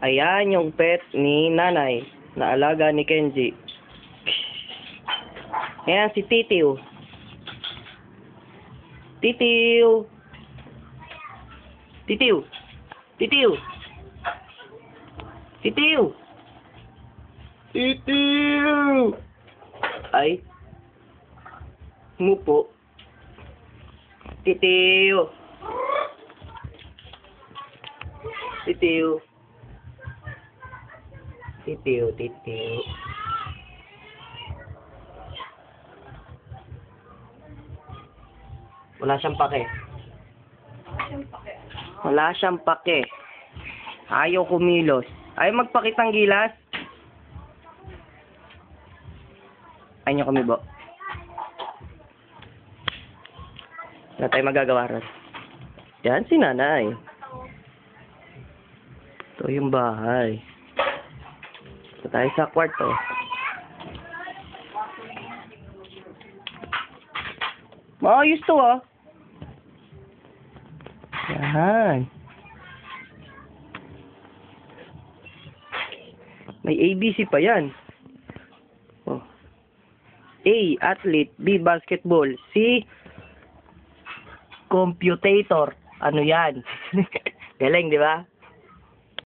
Ayan yung pet ni nanay na alaga ni Kenji. Ayan si Titiw. Titiw. Titiw. Titiw. Titiw. Titiw. Ay. Mupo. Titiw. Titiw. Titiw, titiw. Wala siyang pake. Wala siyang pake. Ayaw kumilos. Ayaw magpakitang gilas. Ayaw niyo kumibo. Wala tayo magagawa ron. Yan si nanay. Ito yung bahay. Ito tayo sa kwarto. Maayos to ah. Yan. May ABC pa yan. Oh. A, athlete. B, basketball. C, computator. Ano yan? Galing, di ba?